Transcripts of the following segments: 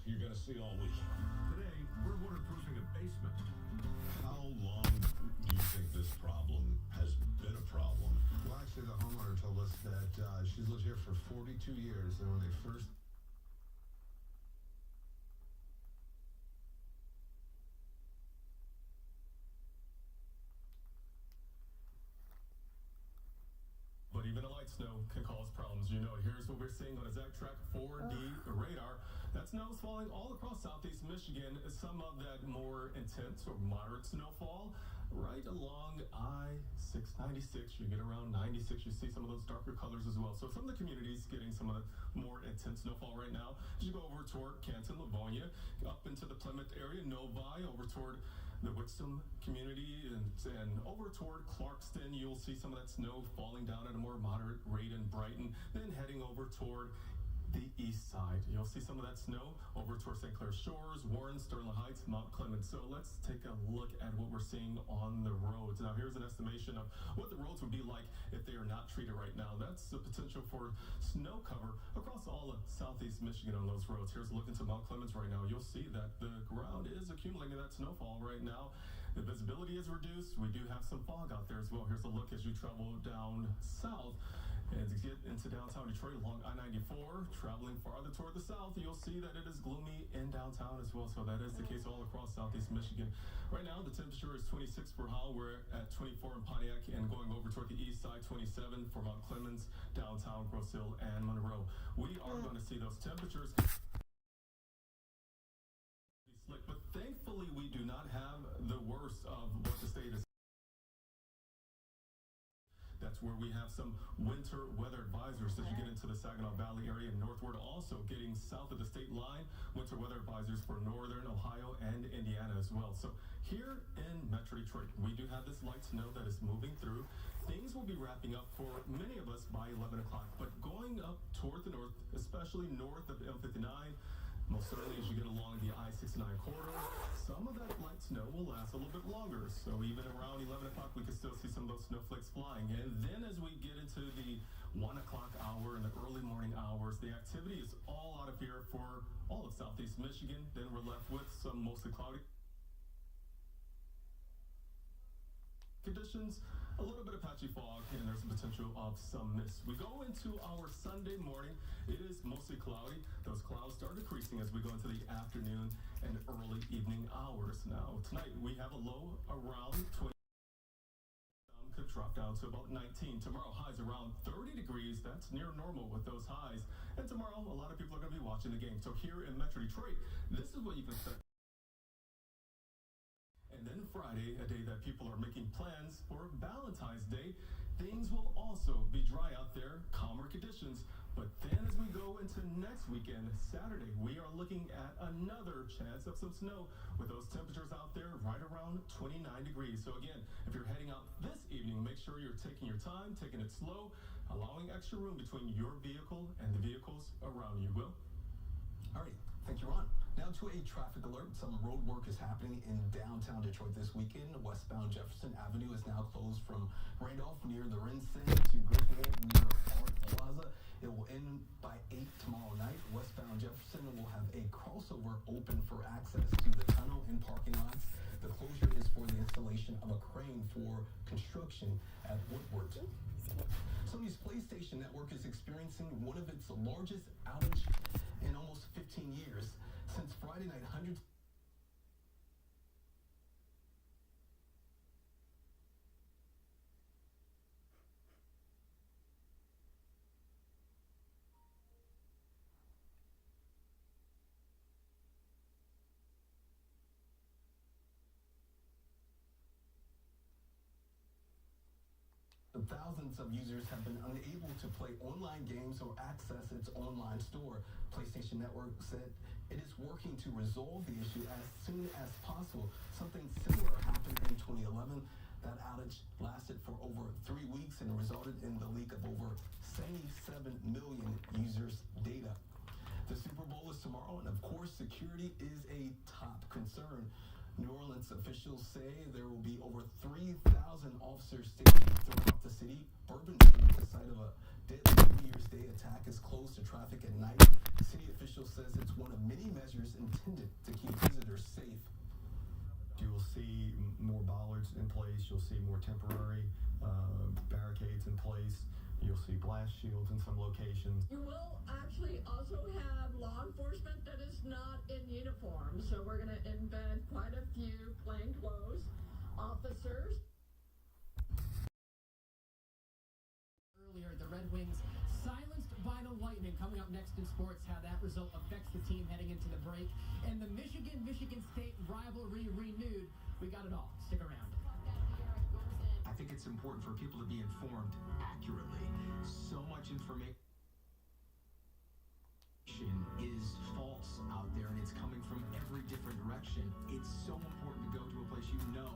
You're going to see all week. Today, we're waterproofing a basement. How long do you think this problem has been a problem? Well, actually, the homeowner told us that she's lived here for 42 years, and when they first But even a light snow can cause problems. You know, here's what we're seeing on a ZachTrack 4D radar. That snow is falling all across southeast Michigan. Some of that more intense or moderate snowfall right along I-696. You get around 96, you see some of those darker colors as well. So some of the communities getting some of the more intense snowfall right now. As you go over toward Canton, Livonia, up into the Plymouth area, Novi, over toward the Wixom community and over toward Clarkston, you'll see some of that snow falling down at a more moderate rate in Brighton. Then heading over toward the east side, you'll see some of that snow over toward St. Clair Shores, Warren, Sterling Heights, Mount Clemens. So let's take a look at what we're seeing on the roads. Now here's an estimation of what the roads would be like if they are not treated right now. That's the potential for snow cover across all of southeast Michigan on those roads. Here's a look into Mount Clemens right now. You'll see that the ground is accumulating that snowfall right now. The visibility is reduced. We do have some fog out there as well. Here's a look as you travel down south. And to get into downtown Detroit along I-94, traveling farther toward the south, you'll see that it is gloomy in downtown as well. So that is the case all across southeast Michigan. Right now, the temperature is 26 for Howell. We're at 24 in Pontiac, and going over toward the east side, 27 for Mount Clemens, downtown Grosse Ile, and Monroe. We are going to see those temperatures slick, but thankfully we do not have the worst of what the state is. That's where we have some winter weather advisors as you get into the Saginaw Valley area and northward. Also getting south of the state line, winter weather advisors for northern Ohio and Indiana as well. So here in Metro Detroit, we do have this light snow that is moving through. Things will be wrapping up for many of us by 11 o'clock, but going up toward the north, especially north of M59, most certainly as you get along the I-69 corridor, some of that light snow will last a little bit longer. So even around 11 o'clock, we can still see some of those snowflakes flying. And then as we get into the 1 o'clock hour and the early morning hours, the activity is all out of here for all of southeast Michigan. Then we're left with some mostly cloudy conditions, a little bit of patchy fog, and there's a potential of some mist. We go into our Sunday morning. It is mostly cloudy. Those clouds start decreasing as we go into the afternoon and early evening hours. Now, tonight we have a low around 20. Could drop down to about 19. Tomorrow, highs around 30 degrees. That's near normal with those highs. And tomorrow, a lot of people are going to be watching the game. So here in Metro Detroit, this is what you can expect. And then Friday, a day that people are making plans for Valentine's Day, things will also be dry out there, calmer conditions. But then as we go into next weekend, Saturday, we are looking at another chance of some snow with those temperatures out there right around 29 degrees. So again, if you're heading out this evening, make sure you're taking your time, taking it slow, allowing extra room between your vehicle and the vehicles around you. Will? All right. Thank you, Ron. Now to a traffic alert. Some road work is happening in downtown Detroit this weekend. Westbound Jefferson Avenue is now closed from Randolph near the Renson to Griswold near Art Plaza. It will end by 8 tomorrow night. Westbound Jefferson will have a crossover open for access to the tunnel and parking lots. The closure is for the installation of a crane for construction at Woodward. Sony's PlayStation Network is experiencing one of its largest outage in almost 15 years. Since Friday night, hundreds thousands of users have been unable to play online games or access its online store. PlayStation Network said it is working to resolve the issue as soon as possible. Something similar happened in 2011. That outage lasted for over 3 weeks and resulted in the leak of over 77 million users' data. The Super Bowl is tomorrow, and of course, security is a top concern. New Orleans officials say there will be over 3,000 officers stationed throughout the city. Bourbon Street, the site of a deadly New Year's Day attack, is closed to traffic at night. City officials says it's one of many measures measures intended to keep visitors safe. You will see more bollards in place. You'll see more temporary barricades in place. You'll see blast shields in some locations. You will actually also have law enforcement that is not in uniform. So we're going to embed quite a few plainclothes officers. Earlier, the Red Wings silenced by the Lightning. Coming up next in sports, how that result affects the team heading into the break. And the Michigan State rivalry renewed. We got it all. Stick around. I think it's important for people to be informed accurately. So much information is false out there, and it's coming from every different direction. It's so important to go to a place you know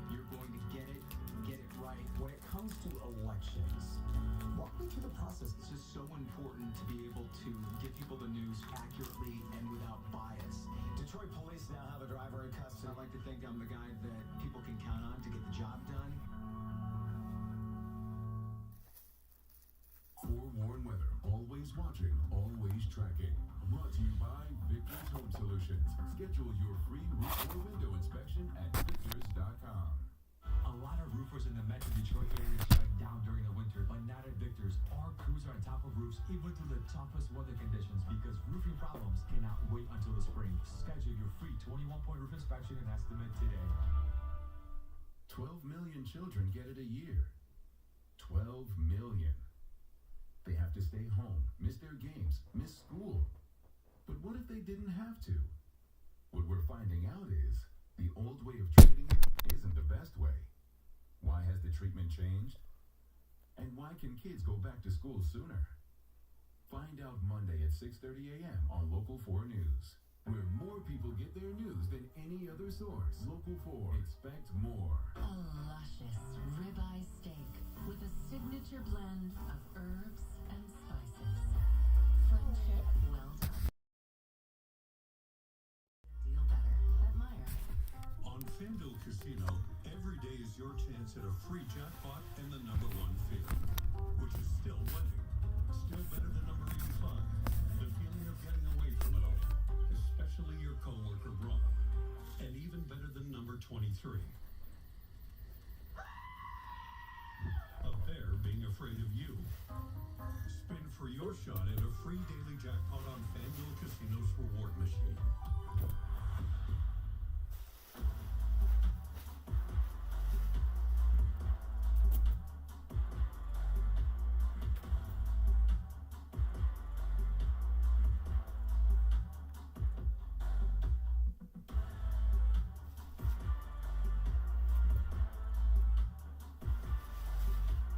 you're going to get it right. When it comes to elections, walk me through the process. It's just so important to be able to give people the news accurately and without bias. Detroit police now have a driver in custody. I like to think I'm the guy that people can count on to get the job done. Forewarned weather, always watching, always tracking. Brought to you by Victor's Home Solutions. Schedule your free roof or window inspection at victors.com. A lot of roofers in the Metro Detroit area shut down during the winter, but not at Victor's. Our crews are on top of roofs even through the toughest weather conditions because roofing problems cannot wait until the spring. Schedule your free 21-point roof inspection and estimate today. 12 million children get it a year. 12 million. They have to stay home, miss their games, miss school. But what if they didn't have to? What we're finding out is the old way of treating it isn't the best way. Why has the treatment changed? And why can kids go back to school sooner? Find out Monday at 6:30 a.m. on Local 4 News, where more people get their news than any other source. Local 4, expect more. A luscious ribeye steak with a signature blend of herbs and spices. Friendship well done. Deal better at Meyer. On FanDuel Casino, every day is your chance at a free jackpot and the #1 fee, which is still winning. Still better than number 85. The feeling of getting away from it all, especially your coworker Rob, and even better than number 23. A bear being afraid of you. Spin for your shot at a free daily jackpot on FanDuel Casino's reward machine.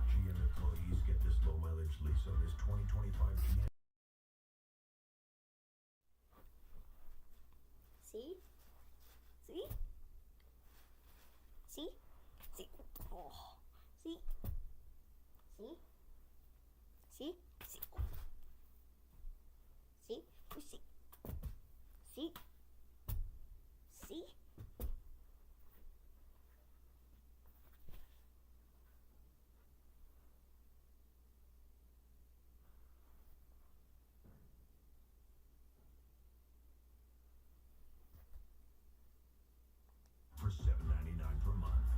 GM employees get this low mileage lease on this 2025 GM. See? See? See? See? Oh. See? See? See? See? See? See? See? See? For $7.99 per month.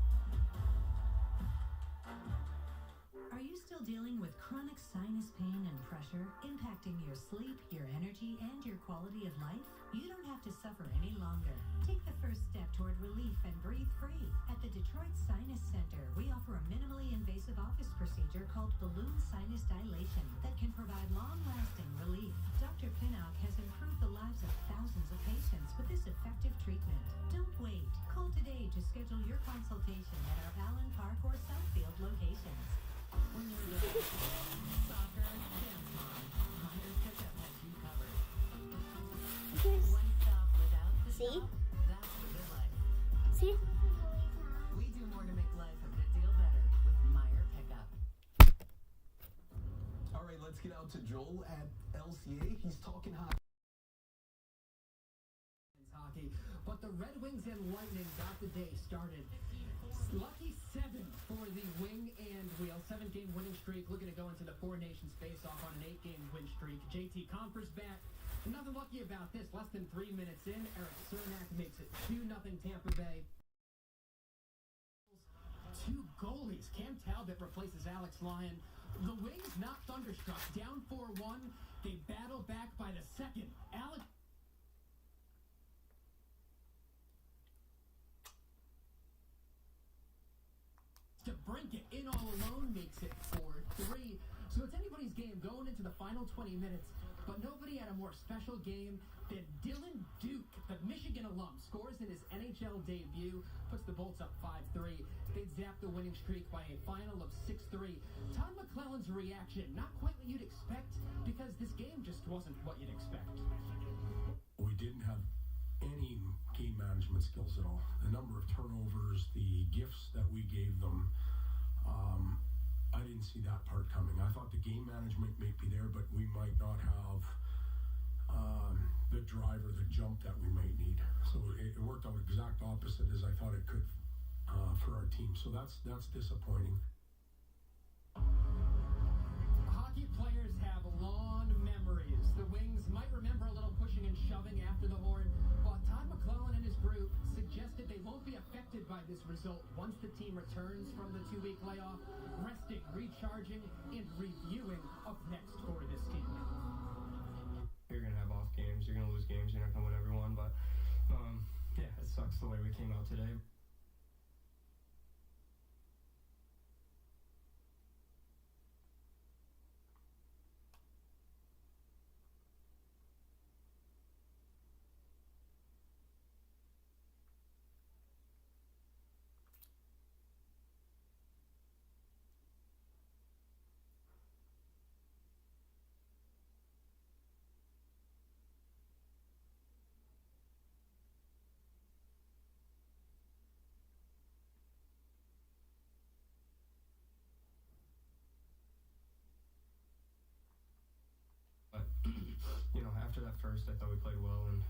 Are you still dealing with chronic sinus pain and pressure impacting your sleep, your energy, and your quality of life? You don't have to suffer any longer. Take the first step toward relief and breathe free. At the Detroit Sinus Center, we offer a minimally invasive office procedure called balloon sinus dilation that can provide long-lasting relief. Dr. Pinnock has improved the lives of thousands of patients with this effective treatment. Don't wait. Call today to schedule your consultation at our Allen Park or Southfield locations. When you're ready, soccer, dance mom, Meyer Pickup has you covered. One stop without the See? stop. That's the good life. See? We do more to make life a good deal better with Meyer Pickup. All right, let's get out to Joel at LCA. He's talking hockey. But the Red Wings and Lightning got the day started. Lucky 7 for the Wing and Wheel. 7-game winning streak. Looking to go into the Four Nations face-off on an 8-game win streak. JT Compher's back. Nothing lucky about this. Less than 3 minutes in, Eric Cernak makes it 2-0 Tampa Bay. Two goalies. Cam Talbot replaces Alex Lyon. The Wings not thunderstruck. Down 4-1. They battle back by the second. Alex DeBrincat in all alone makes it 4-3. So it's anybody's game going into the final 20 minutes. But nobody had a more special game than Dylan Duke, the Michigan alum, scores in his NHL debut, puts the Bolts up 5-3. They'd zap the winning streak by a final of 6-3. Todd McClellan's reaction, not quite what you'd expect, because this game just wasn't what you'd expect. We didn't have any game management skills at all. The number of turnovers, the gifts that we gave them, I didn't see that part coming. I thought the game management may be there, but we might not have the drive or the jump that we might need. So it worked out exact opposite as I thought it could for our team. So that's disappointing. Hockey players have long memories. The Wings might remember a little pushing and shoving after the horn, but Todd McClellan and his group suggested they won't be affected by this result once the team returns from the 2-week layoff, resting, recharging, and reviewing up next for this team. You're going to have off games, you're going to lose games, you're not going to win every one, but yeah, it sucks the way we came out today. After that first, I thought we played well and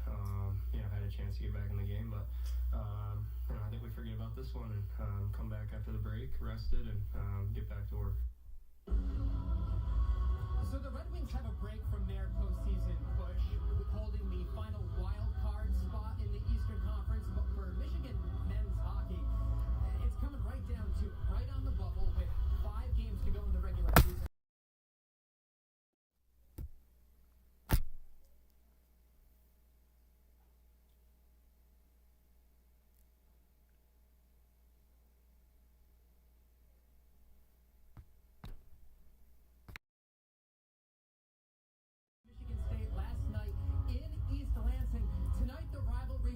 had a chance to get back in the game. But I think we forget about this one and come back after the break, rested, and get back to work. So the Red Wings have a break from their postseason push, holding the final wild card spot in the Eastern Conference. But for Michigan men's hockey, it's coming right down to right on the bubble with 5 games to go in the regular season.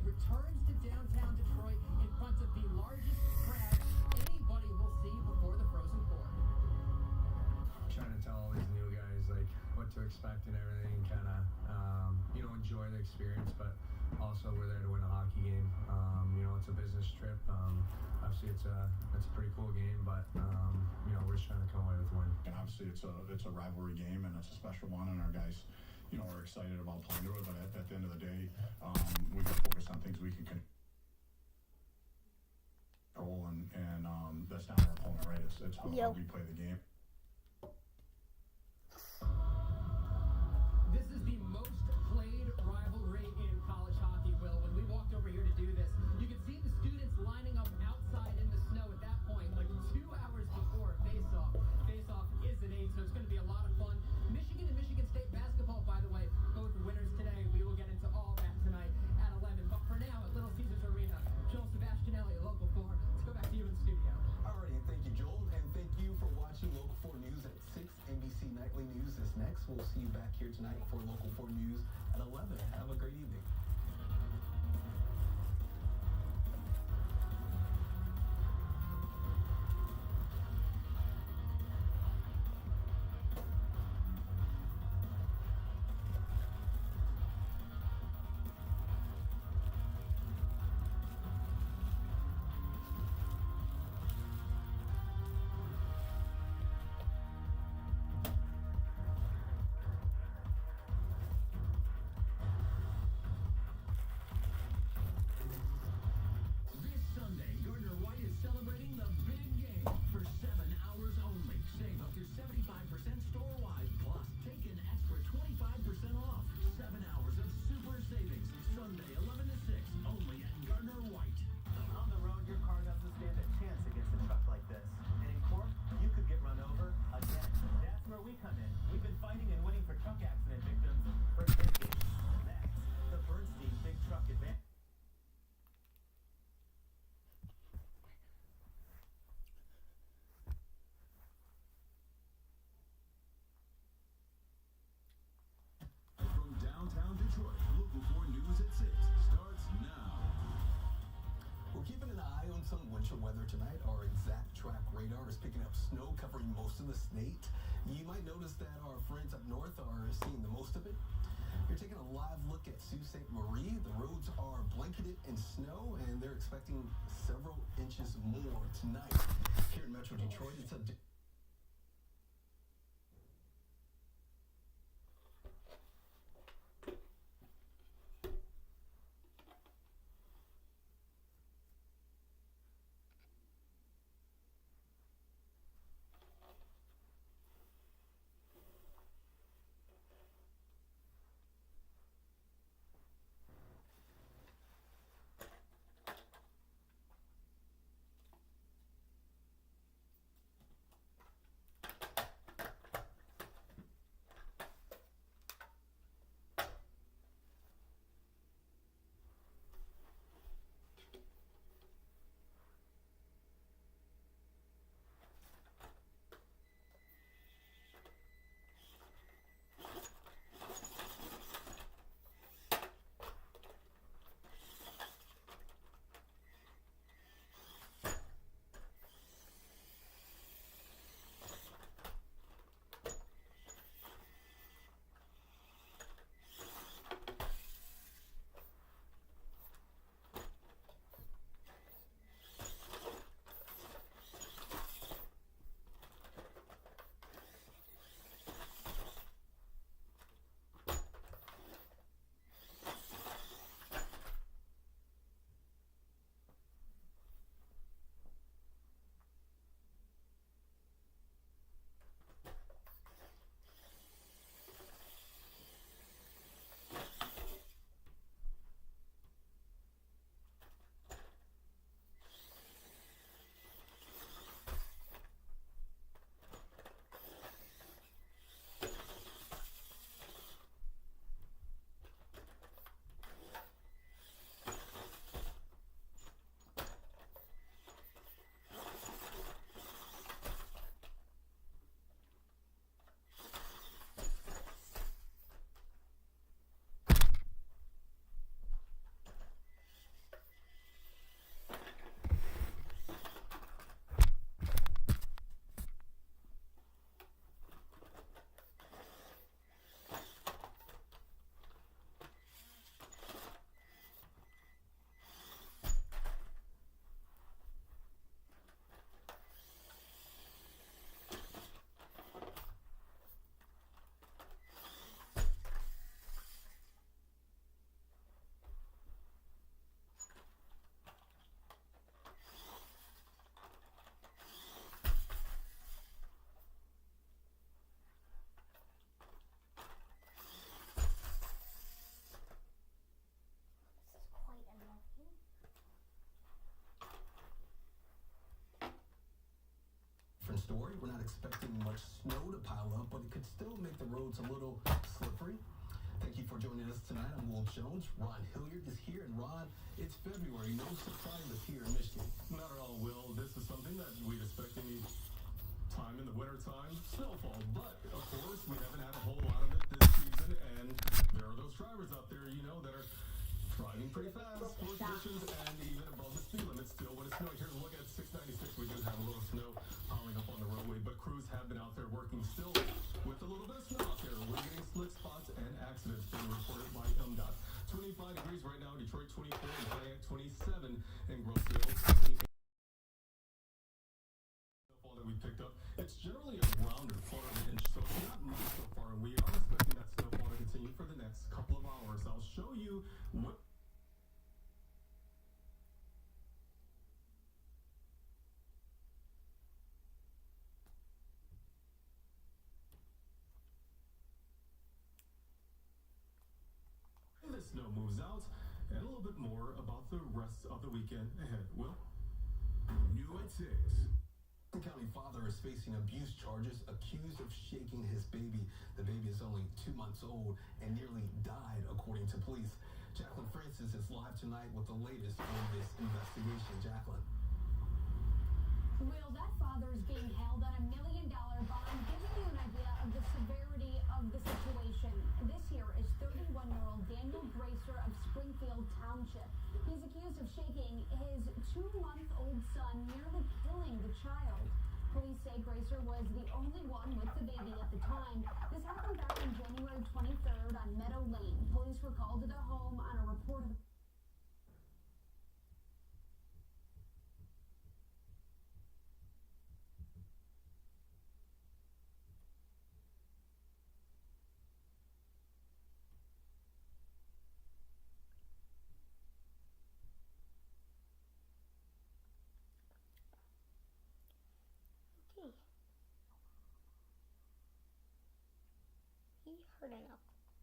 Returns to downtown Detroit in front of the largest crowd anybody will see before the Frozen Four. Trying to tell all these new guys like what to expect and everything, and kind of enjoy the experience, but also we're there to win a hockey game. It's a business trip. Obviously it's a pretty cool game, but we're just trying to come away with a win. And obviously it's a rivalry game and it's a special one, and our guys are excited about playing to it, but at the end of the day, we can focus on things we can control, and that's not our opponent, right? It's how we play the game. This is the most played rivalry in college hockey, Will. When we walked over here to do this, you could see the students lining up outside in the snow at that point, like 2 hours before face-off. Face-off is at 8, so it's going to be a lot of fun. Michigan and Michigan State basketball, by the way, both winners today. We will get into all that tonight at 11. But for now, at Little Caesars Arena, Joel Sebastianelli, Local 4. Let's go back to you in the studio. Alrighty, thank you, Joel, and thank you for watching Local 4 News at 6. NBC Nightly News is next. We'll see you back here tonight for Local 4 News at 11. Have a great evening. covering most of the state. You might notice that our friends up north are seeing the most of it. You're taking a live look at Sault Ste. Marie. The roads are blanketed in snow, and they're expecting several inches more tonight. Here in Metro Detroit, it's a... Story. We're not expecting much snow to pile up, but it could still make the roads a little slippery. Thank you for joining us tonight. I'm Will Jones. Ron Hilliard is here, and Ron, it's February. No surprises here in Michigan. Not at all, Will. This is something that we'd expect any time in the wintertime, snowfall. But, of course, we haven't had a whole lot of it this season, and there are those drivers out there, you know, that are driving pretty fast, poor conditions, and even above the speed limit still when it's snowing. Here's a look at 696. We do have a little snow piling up on the roadway, but crews have been out there working still with a little bit of snow out there. We're getting slick spots and accidents being reported by MDOT. 25 degrees right now in Detroit, 24 in Pontiac, 27 in Grossville, 28. Snowfall that we picked up. It's generally around a quarter of an inch, so it's not much so far, and we are expecting that snowfall to continue for the next couple of hours. I'll show you what the snow moves out, and a little bit more about the rest of the weekend ahead. Will? New at 6. County father is facing abuse charges, accused of shaking his baby. The baby is only 2 months old and nearly died, according to police. Jacqueline Francis is live tonight with the latest on this investigation. Jacqueline. Will, that father is being held on $1 million bond, giving you an idea of the severity of the situation. This here is 31-year-old Daniel Bracer of Springfield Township. He's accused of shaking his 2-month-old son, nearly killing the child. Police say Gracer was the only one with the baby at the time. This happened back on January 23rd on Meadow Lane. Police were called to the home on a report of Okay. He heard enough.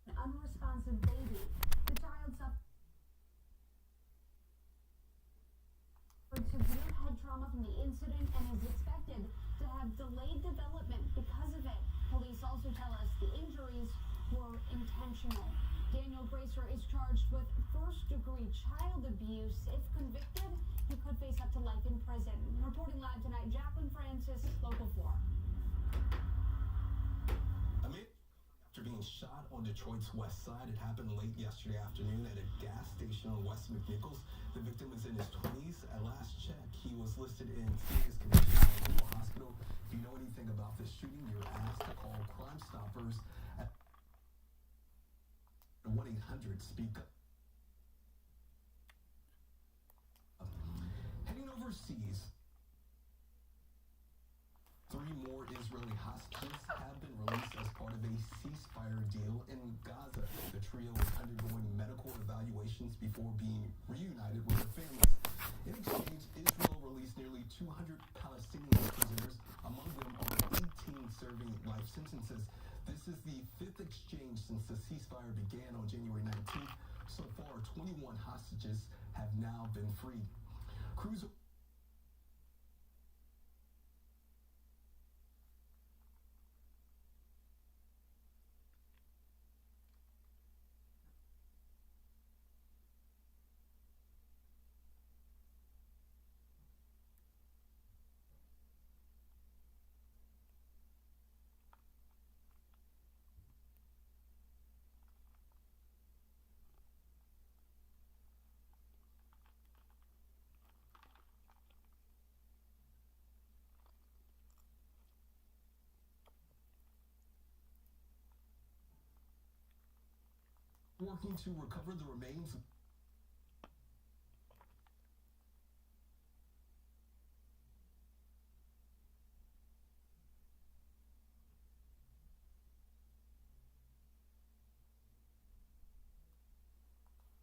an unresponsive baby. The child suffered severe head trauma from the incident and is expected to have delayed development because of it. Police also tell us the injuries were intentional. Daniel Gracer is charged with first-degree child abuse. If convicted, he could face up to life in prison. Reporting live tonight, Jacqueline Francis, Local 4. After being shot on Detroit's west side, it happened late yesterday afternoon at a gas station on West McNichols. The victim was in his 20s. At last check, he was listed in serious condition at a local hospital. If you know anything about this shooting, you're asked to call Crime Stoppers at 1-800-SPEAK UP. Heading overseas, 3 more Israeli hostages have been released as part of a ceasefire deal in Gaza. The trio is undergoing medical evaluations before being reunited with their families. In exchange, Israel released nearly 200 Palestinian prisoners. Among them are 18 serving life sentences. This is the 5th exchange since the ceasefire began on January 19th. So far, 21 hostages have now been freed. Crews working to recover the remains.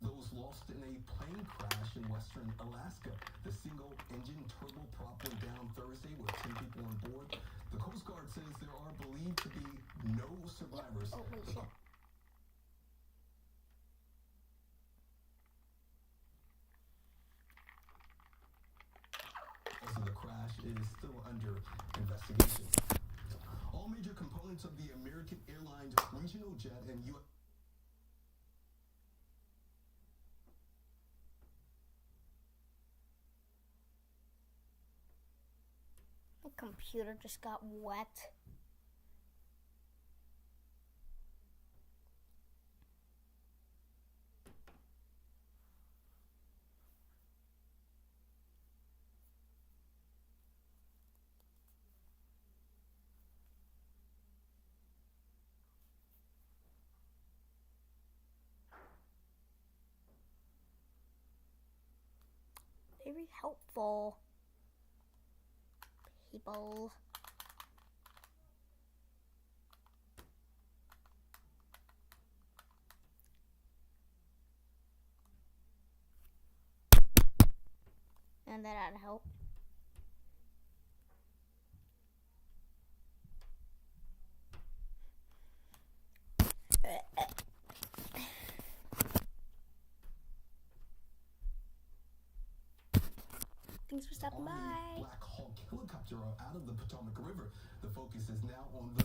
Those lost in a plane crash in western Alaska. The single-engine turboprop went down Thursday with 10 people on board. The Coast Guard says there are believed to be no survivors. The crash is still under investigation. All major components of the American Airlines regional jet and U.S. My computer just got wet. Very helpful, people. And that'd help. Thanks for stopping by. Black Hawk helicopter out of the Potomac River. The focus is now on the